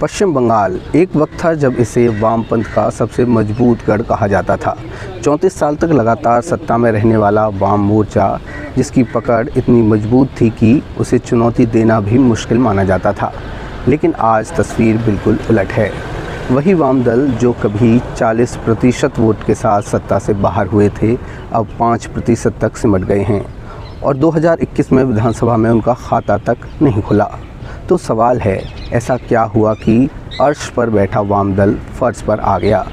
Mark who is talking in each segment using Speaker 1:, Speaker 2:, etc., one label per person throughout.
Speaker 1: पश्चिम बंगाल एक वक्त था जब इसे वामपंथ का सबसे मजबूत गढ़ कहा जाता था। 34 साल तक लगातार सत्ता में रहने वाला वाम मोर्चा, जिसकी पकड़ इतनी मजबूत थी कि उसे चुनौती देना भी मुश्किल माना जाता था। लेकिन आज तस्वीर बिल्कुल उलट है। वही वाम दल जो कभी 40% वोट के साथ सत्ता से बाहर हुए थे, अब 5% तक सिमट गए हैं और 2021 में विधानसभा में उनका खाता तक नहीं खुला। तो सवाल है, ऐसा क्या हुआ कि अर्श पर बैठा वाम दल फर्श पर आ गया?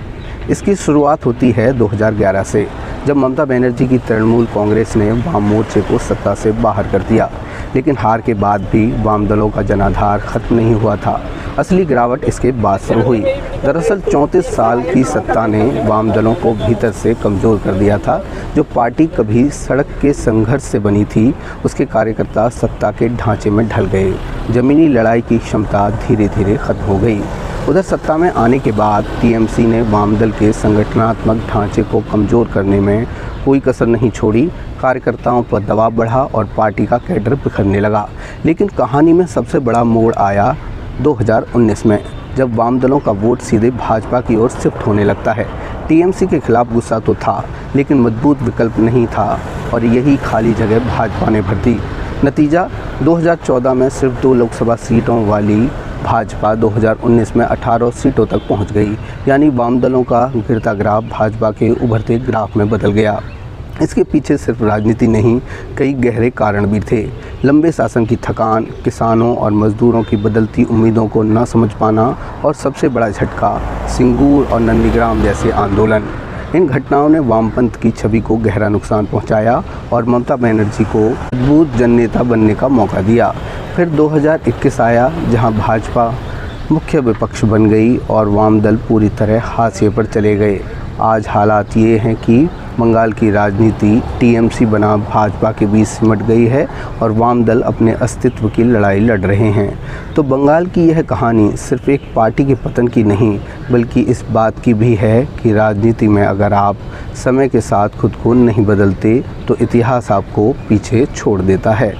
Speaker 1: इसकी शुरुआत होती है 2011 से, जब ममता बनर्जी की तृणमूल कांग्रेस ने वाम मोर्चे को सत्ता से बाहर कर दिया। लेकिन हार के बाद भी वाम दलों का जनाधार खत्म नहीं हुआ था। असली गिरावट इसके बाद शुरू हुई। दरअसल 34 साल की सत्ता ने वाम दलों को भीतर से कमज़ोर कर दिया था। जो पार्टी कभी सड़क के संघर्ष से बनी थी, उसके कार्यकर्ता सत्ता के ढांचे में ढल गए। ज़मीनी लड़ाई की क्षमता धीरे धीरे खत्म हो गई। उधर सत्ता में आने के बाद टीएमसी ने वाम दल के संगठनात्मक ढांचे को कमज़ोर करने में कोई कसर नहीं छोड़ी। कार्यकर्ताओं पर दबाव बढ़ा और पार्टी का कैडर बिखरने लगा। लेकिन कहानी में सबसे बड़ा मोड़ आया 2019 में, जब वाम दलों का वोट सीधे भाजपा की ओर शिफ्ट होने लगता है। टीएमसी के खिलाफ गुस्सा तो था, लेकिन मजबूत विकल्प नहीं था और यही खाली जगह भाजपा ने भर दी। नतीजा, 2014 में सिर्फ 2 लोकसभा सीटों वाली भाजपा 2019 में 18 सीटों तक पहुंच गई। यानी वाम दलों का गिरता ग्राफ भाजपा के उभरते ग्राफ में बदल गया। इसके पीछे सिर्फ राजनीति नहीं, कई गहरे कारण भी थे। लंबे शासन की थकान, किसानों और मजदूरों की बदलती उम्मीदों को न समझ पाना और सबसे बड़ा झटका, सिंगूर और नंदीग्राम जैसे आंदोलन। इन घटनाओं ने वामपंथ की छवि को गहरा नुकसान पहुंचाया और ममता बनर्जी को मजबूत जननेता बनने का मौका दिया। फिर 2021 आया, जहां भाजपा मुख्य विपक्ष बन गई और वाम दल पूरी तरह हाशिए पर चले गए। आज हालात ये हैं कि बंगाल की राजनीति टीएमसी बना भाजपा के बीच सिमट गई है और वाम दल अपने अस्तित्व की लड़ाई लड़ रहे हैं। तो बंगाल की यह कहानी सिर्फ एक पार्टी के पतन की नहीं, बल्कि इस बात की भी है कि राजनीति में अगर आप समय के साथ खुद को नहीं बदलते, तो इतिहास आपको पीछे छोड़ देता है।